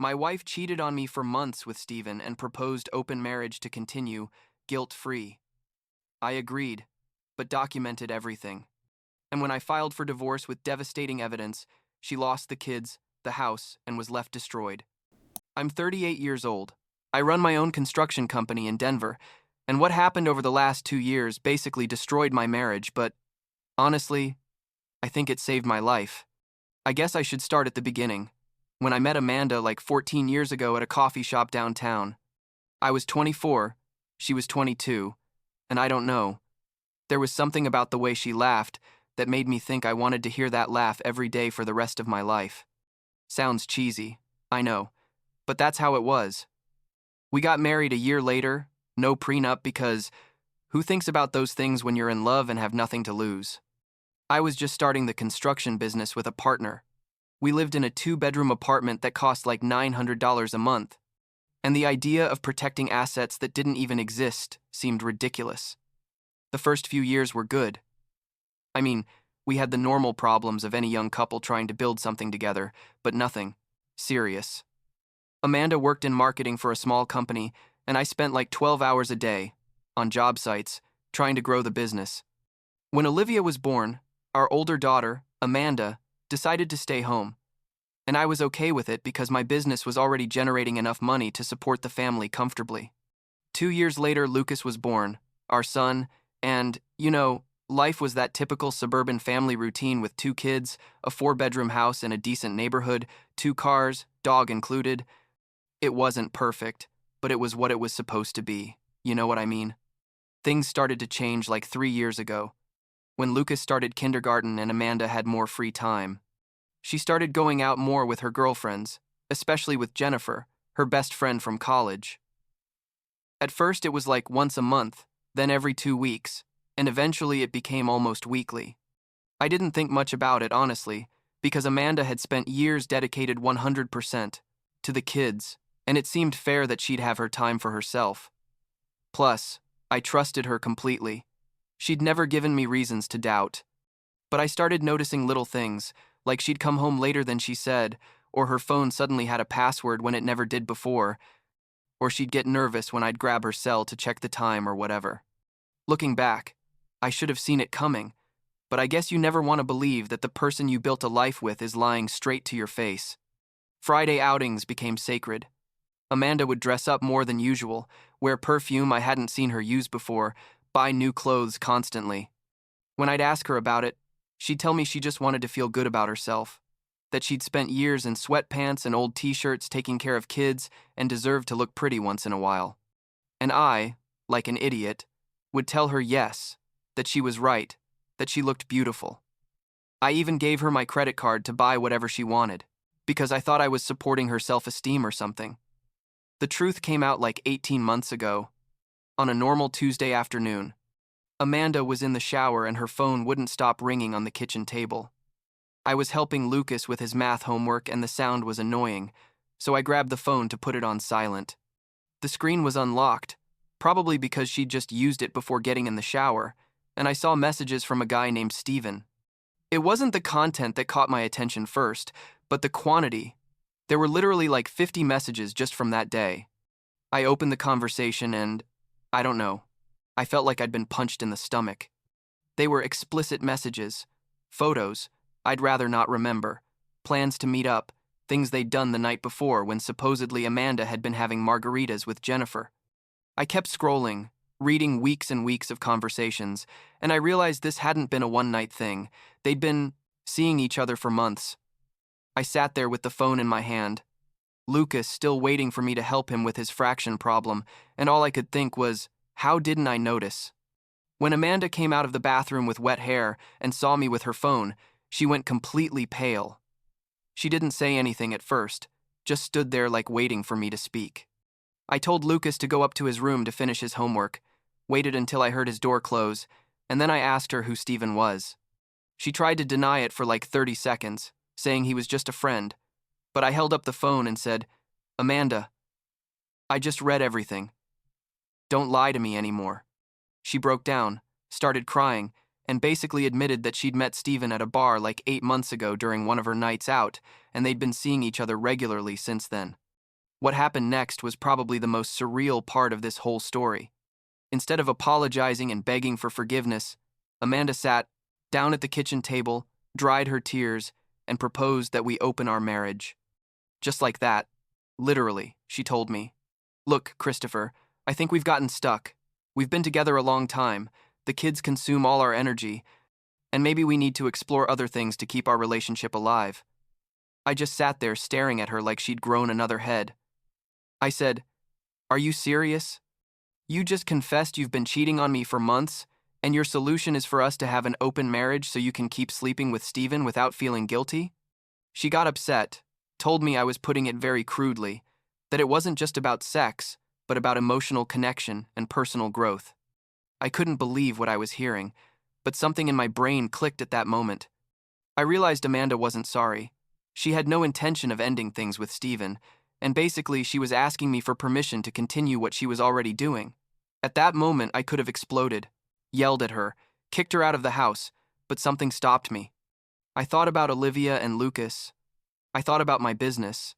My wife cheated on me for months with Steven and proposed open marriage to continue, guilt-free. I agreed, but documented everything. And when I filed for divorce with devastating evidence, she lost the kids, the house, and was left destroyed. I'm 38 years old. I run my own construction company in Denver, and what happened over the last 2 years basically destroyed my marriage, but honestly, I think it saved my life. I guess I should start at the beginning, when I met Amanda like 14 years ago at a coffee shop downtown. I was 24, she was 22, and I don't know. There was something about the way she laughed that made me think I wanted to hear that laugh every day for the rest of my life. Sounds cheesy, I know, but that's how it was. We got married a year later, no prenup because who thinks about those things when you're in love and have nothing to lose? I was just starting the construction business with a partner. We lived in a 2-bedroom apartment that cost like $900 a month, and the idea of protecting assets that didn't even exist seemed ridiculous. The first few years were good. I mean, we had the normal problems of any young couple trying to build something together, but nothing serious. Amanda worked in marketing for a small company, and I spent like 12 hours a day on job sites trying to grow the business. When Olivia was born, our older daughter, Amanda, decided to stay home, and I was okay with it because my business was already generating enough money to support the family comfortably. 2 years later, Lucas was born, our son, and, life was that typical suburban family routine with 2 kids, a 4-bedroom house in a decent neighborhood, 2 cars, dog included. It wasn't perfect, but it was what it was supposed to be. You know what I mean? Things started to change like 3 years ago, when Lucas started kindergarten and Amanda had more free time. She started going out more with her girlfriends, especially with Jennifer, her best friend from college. At first it was like once a month, then every 2 weeks, and eventually it became almost weekly. I didn't think much about it, honestly, because Amanda had spent years dedicated 100% to the kids, and it seemed fair that she'd have her time for herself. Plus, I trusted her completely. She'd never given me reasons to doubt. But I started noticing little things, like she'd come home later than she said, or her phone suddenly had a password when it never did before, or she'd get nervous when I'd grab her cell to check the time or whatever. Looking back, I should have seen it coming, but I guess you never want to believe that the person you built a life with is lying straight to your face. Friday outings became sacred. Amanda would dress up more than usual, wear perfume I hadn't seen her use before, buy new clothes constantly. When I'd ask her about it, she'd tell me she just wanted to feel good about herself, that she'd spent years in sweatpants and old t-shirts taking care of kids and deserved to look pretty once in a while. And I, like an idiot, would tell her yes, that she was right, that she looked beautiful. I even gave her my credit card to buy whatever she wanted, because I thought I was supporting her self-esteem or something. The truth came out like 18 months ago. On a normal Tuesday afternoon, Amanda was in the shower and her phone wouldn't stop ringing on the kitchen table. I was helping Lucas with his math homework and the sound was annoying, so I grabbed the phone to put it on silent. The screen was unlocked, probably because she'd just used it before getting in the shower, and I saw messages from a guy named Steven. It wasn't the content that caught my attention first, but the quantity. There were literally like 50 messages just from that day. I opened the conversation and, I don't know, I felt like I'd been punched in the stomach. They were explicit messages, photos I'd rather not remember, plans to meet up, things they'd done the night before when supposedly Amanda had been having margaritas with Jennifer. I kept scrolling, reading weeks and weeks of conversations, and I realized this hadn't been a one-night thing. They'd been seeing each other for months. I sat there with the phone in my hand, Lucas still waiting for me to help him with his fraction problem, and all I could think was, how didn't I notice? When Amanda came out of the bathroom with wet hair and saw me with her phone, she went completely pale. She didn't say anything at first, just stood there like waiting for me to speak. I told Lucas to go up to his room to finish his homework, waited until I heard his door close, and then I asked her who Steven was. She tried to deny it for like 30 seconds, saying he was just a friend, but I held up the phone and said, Amanda, I just read everything. Don't lie to me anymore. She broke down, started crying, and basically admitted that she'd met Steven at a bar like 8 months ago during one of her nights out, and they'd been seeing each other regularly since then. What happened next was probably the most surreal part of this whole story. Instead of apologizing and begging for forgiveness, Amanda sat down at the kitchen table, dried her tears, and proposed that we open our marriage. Just like that. Literally, she told me. Look, Christopher, I think we've gotten stuck. We've been together a long time. The kids consume all our energy, and maybe we need to explore other things to keep our relationship alive. I just sat there staring at her like she'd grown another head. I said, "Are you serious? You just confessed you've been cheating on me for months, and your solution is for us to have an open marriage so you can keep sleeping with Steven without feeling guilty?" She got upset, told me I was putting it very crudely, that it wasn't just about sex, but about emotional connection and personal growth. I couldn't believe what I was hearing, but something in my brain clicked at that moment. I realized Amanda wasn't sorry. She had no intention of ending things with Steven, and basically she was asking me for permission to continue what she was already doing. At that moment, I could have exploded, yelled at her, kicked her out of the house, but something stopped me. I thought about Olivia and Lucas. I thought about my business.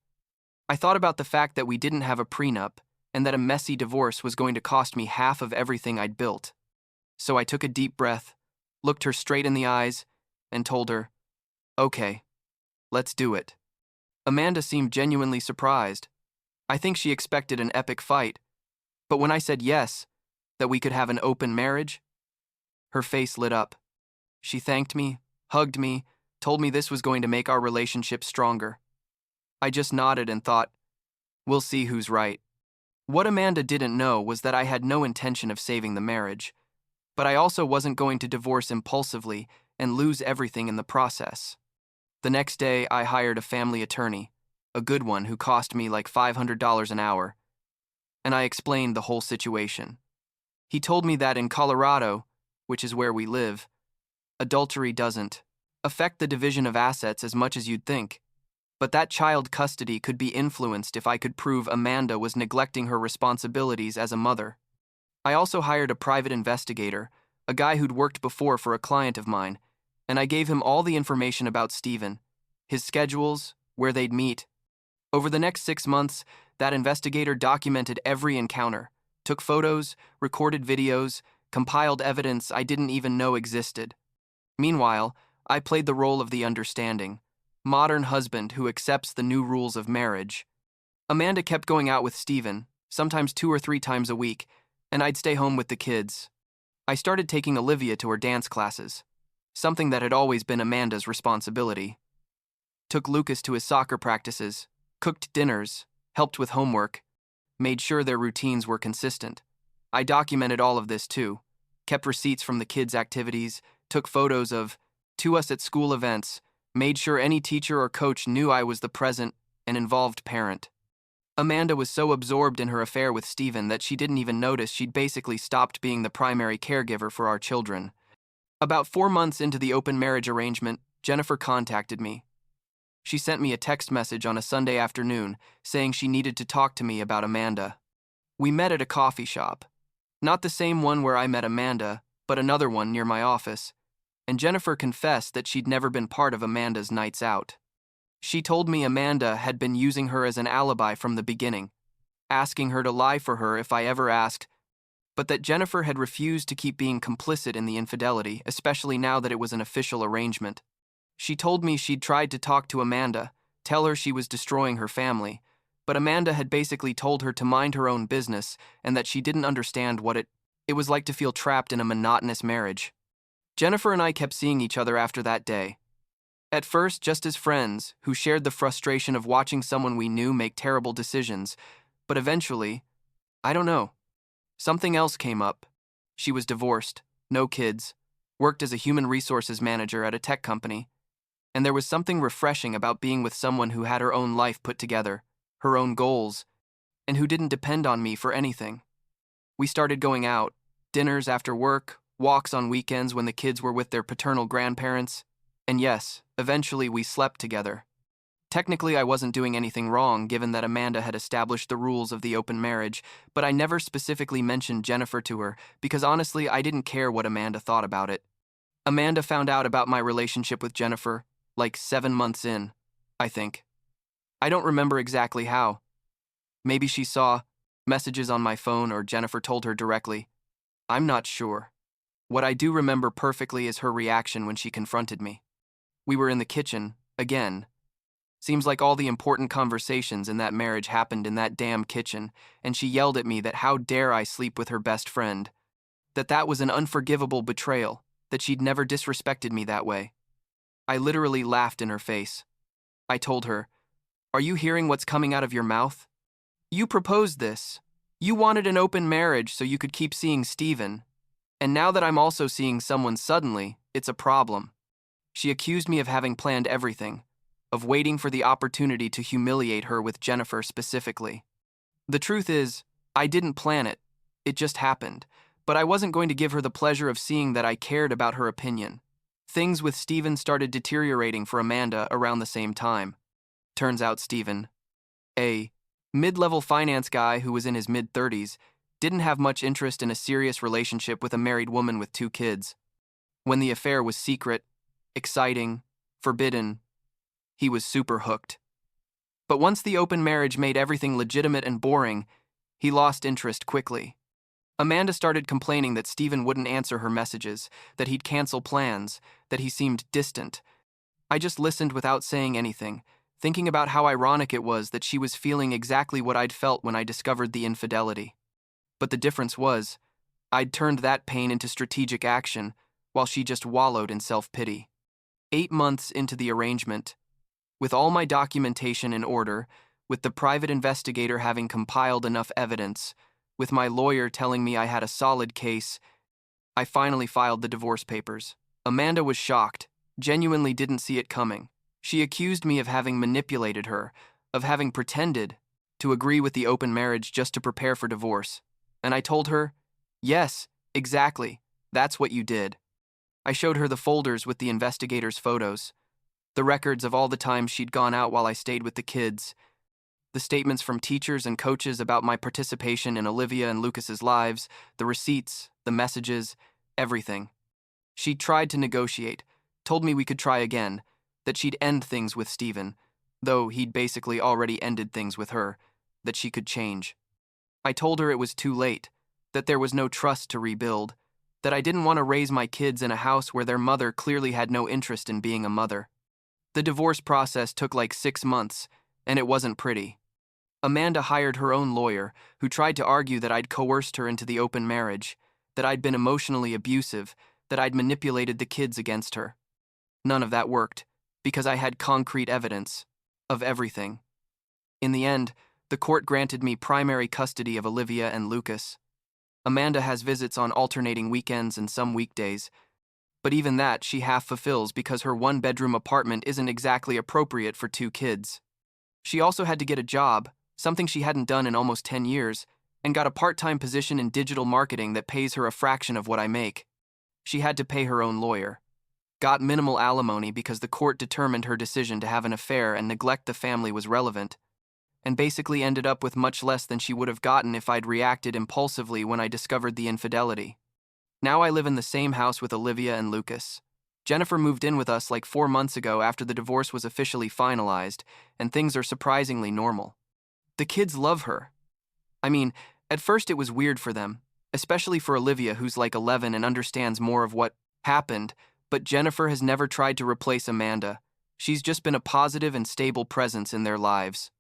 I thought about the fact that we didn't have a prenup and that a messy divorce was going to cost me half of everything I'd built. So I took a deep breath, looked her straight in the eyes, and told her, "Okay, let's do it." Amanda seemed genuinely surprised. I think she expected an epic fight, but when I said yes, that we could have an open marriage, her face lit up. She thanked me, hugged me, told me this was going to make our relationship stronger. I just nodded and thought, we'll see who's right. What Amanda didn't know was that I had no intention of saving the marriage, but I also wasn't going to divorce impulsively and lose everything in the process. The next day, I hired a family attorney, a good one who cost me like $500 an hour, and I explained the whole situation. He told me that in Colorado, which is where we live, adultery doesn't affect the division of assets as much as you'd think, but that child custody could be influenced if I could prove Amanda was neglecting her responsibilities as a mother. I also hired a private investigator, a guy who'd worked before for a client of mine, and I gave him all the information about Steven, his schedules, where they'd meet. Over the next 6 months, that investigator documented every encounter, took photos, recorded videos, compiled evidence I didn't even know existed. Meanwhile, I played the role of the understanding, modern husband who accepts the new rules of marriage. Amanda kept going out with Steven, sometimes 2 or 3 times a week, and I'd stay home with the kids. I started taking Olivia to her dance classes, something that had always been Amanda's responsibility. Took Lucas to his soccer practices, cooked dinners, helped with homework, made sure their routines were consistent. I documented all of this too, kept receipts from the kids' activities, took photos of to us at school events, made sure any teacher or coach knew I was the present and involved parent. Amanda was so absorbed in her affair with Steven that she didn't even notice she'd basically stopped being the primary caregiver for our children. About 4 months into the open marriage arrangement, Jennifer contacted me. She sent me a text message on a Sunday afternoon saying she needed to talk to me about Amanda. We met at a coffee shop. Not the same one where I met Amanda, but another one near my office, and Jennifer confessed that she'd never been part of Amanda's nights out. She told me Amanda had been using her as an alibi from the beginning, asking her to lie for her if I ever asked, but that Jennifer had refused to keep being complicit in the infidelity, especially now that it was an official arrangement. She told me she'd tried to talk to Amanda, tell her she was destroying her family, but Amanda had basically told her to mind her own business and that she didn't understand what it was like to feel trapped in a monotonous marriage. Jennifer and I kept seeing each other after that day. At first, just as friends who shared the frustration of watching someone we knew make terrible decisions, but eventually, I don't know, something else came up. She was divorced, no kids, worked as a human resources manager at a tech company, and there was something refreshing about being with someone who had her own life put together, her own goals, and who didn't depend on me for anything. We started going out, dinners after work, walks on weekends when the kids were with their paternal grandparents, and yes, eventually we slept together. Technically, I wasn't doing anything wrong given that Amanda had established the rules of the open marriage, but I never specifically mentioned Jennifer to her because honestly, I didn't care what Amanda thought about it. Amanda found out about my relationship with Jennifer like 7 months in, I think. I don't remember exactly how. Maybe she saw messages on my phone or Jennifer told her directly. I'm not sure. What I do remember perfectly is her reaction when she confronted me. We were in the kitchen, again. Seems like all the important conversations in that marriage happened in that damn kitchen, and she yelled at me that how dare I sleep with her best friend, that was an unforgivable betrayal, that she'd never disrespected me that way. I literally laughed in her face. I told her, "Are you hearing what's coming out of your mouth? You proposed this. You wanted an open marriage so you could keep seeing Steven. And now that I'm also seeing someone suddenly, it's a problem." She accused me of having planned everything, of waiting for the opportunity to humiliate her with Jennifer specifically. The truth is, I didn't plan it. It just happened. But I wasn't going to give her the pleasure of seeing that I cared about her opinion. Things with Steven started deteriorating for Amanda around the same time. Turns out Steven, a mid-level finance guy who was in his mid-30s, didn't have much interest in a serious relationship with a married woman with 2 kids. When the affair was secret, exciting, forbidden, he was super hooked. But once the open marriage made everything legitimate and boring, he lost interest quickly. Amanda started complaining that Steven wouldn't answer her messages, that he'd cancel plans, that he seemed distant. I just listened without saying anything, thinking about how ironic it was that she was feeling exactly what I'd felt when I discovered the infidelity. But the difference was, I'd turned that pain into strategic action, while she just wallowed in self-pity. 8 months into the arrangement, with all my documentation in order, with the private investigator having compiled enough evidence, with my lawyer telling me I had a solid case, I finally filed the divorce papers. Amanda was shocked, genuinely didn't see it coming. She accused me of having manipulated her, of having pretended to agree with the open marriage just to prepare for divorce. And I told her, yes, exactly, that's what you did. I showed her the folders with the investigator's photos, the records of all the times she'd gone out while I stayed with the kids, the statements from teachers and coaches about my participation in Olivia and Lucas's lives, the receipts, the messages, everything. She tried to negotiate, told me we could try again, that she'd end things with Steven, though he'd basically already ended things with her, that she could change. I told her it was too late, that there was no trust to rebuild, that I didn't want to raise my kids in a house where their mother clearly had no interest in being a mother. The divorce process took like 6 months, and it wasn't pretty. Amanda hired her own lawyer, who tried to argue that I'd coerced her into the open marriage, that I'd been emotionally abusive, that I'd manipulated the kids against her. None of that worked, because I had concrete evidence of everything. In the end, the court granted me primary custody of Olivia and Lucas. Amanda has visits on alternating weekends and some weekdays, but even that she half fulfills because her 1-bedroom apartment isn't exactly appropriate for 2 kids. She also had to get a job, something she hadn't done in almost 10 years, and got a part-time position in digital marketing that pays her a fraction of what I make. She had to pay her own lawyer. Got minimal alimony because the court determined her decision to have an affair and neglect the family was relevant, and basically ended up with much less than she would have gotten if I'd reacted impulsively when I discovered the infidelity. Now I live in the same house with Olivia and Lucas. Jennifer moved in with us like 4 months ago after the divorce was officially finalized, and things are surprisingly normal. The kids love her. I mean, at first it was weird for them, especially for Olivia, who's like 11 and understands more of what happened, but Jennifer has never tried to replace Amanda. She's just been a positive and stable presence in their lives.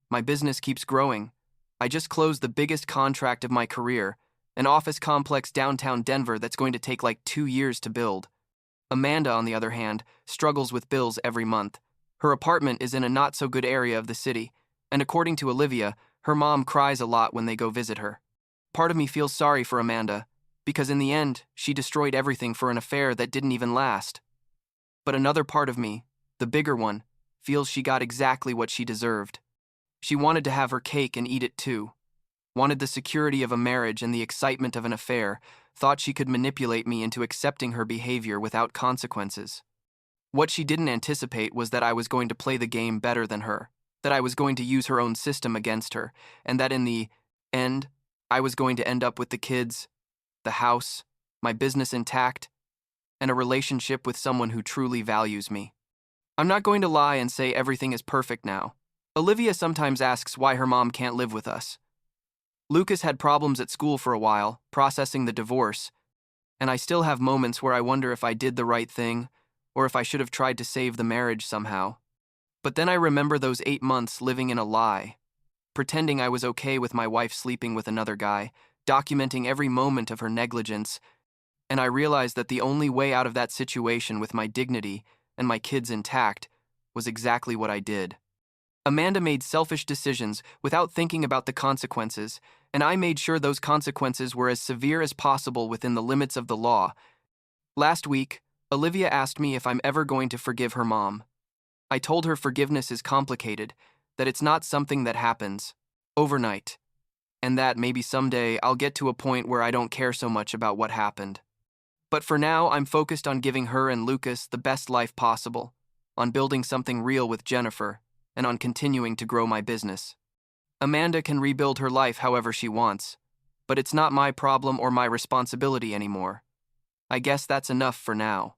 My business keeps growing. I just closed the biggest contract of my career, an office complex downtown Denver that's going to take like 2 years to build. Amanda, on the other hand, struggles with bills every month. Her apartment is in a not-so-good area of the city, and according to Olivia, her mom cries a lot when they go visit her. Part of me feels sorry for Amanda, because in the end, she destroyed everything for an affair that didn't even last. But another part of me, the bigger one, feels she got exactly what she deserved. She wanted to have her cake and eat it too. Wanted the security of a marriage and the excitement of an affair, thought she could manipulate me into accepting her behavior without consequences. What she didn't anticipate was that I was going to play the game better than her, that I was going to use her own system against her, and that in the end, I was going to end up with the kids, the house, my business intact, and a relationship with someone who truly values me. I'm not going to lie and say everything is perfect now. Olivia sometimes asks why her mom can't live with us. Lucas had problems at school for a while, processing the divorce, and I still have moments where I wonder if I did the right thing, or if I should have tried to save the marriage somehow. But then I remember those 8 months living in a lie, pretending I was okay with my wife sleeping with another guy, documenting every moment of her negligence, and I realized that the only way out of that situation with my dignity and my kids intact was exactly what I did. Amanda made selfish decisions without thinking about the consequences, and I made sure those consequences were as severe as possible within the limits of the law. Last week, Olivia asked me if I'm ever going to forgive her mom. I told her forgiveness is complicated, that it's not something that happens overnight, and that maybe someday I'll get to a point where I don't care so much about what happened. But for now, I'm focused on giving her and Lucas the best life possible, on building something real with Jennifer, and on continuing to grow my business. Amanda can rebuild her life however she wants, but it's not my problem or my responsibility anymore. I guess that's enough for now.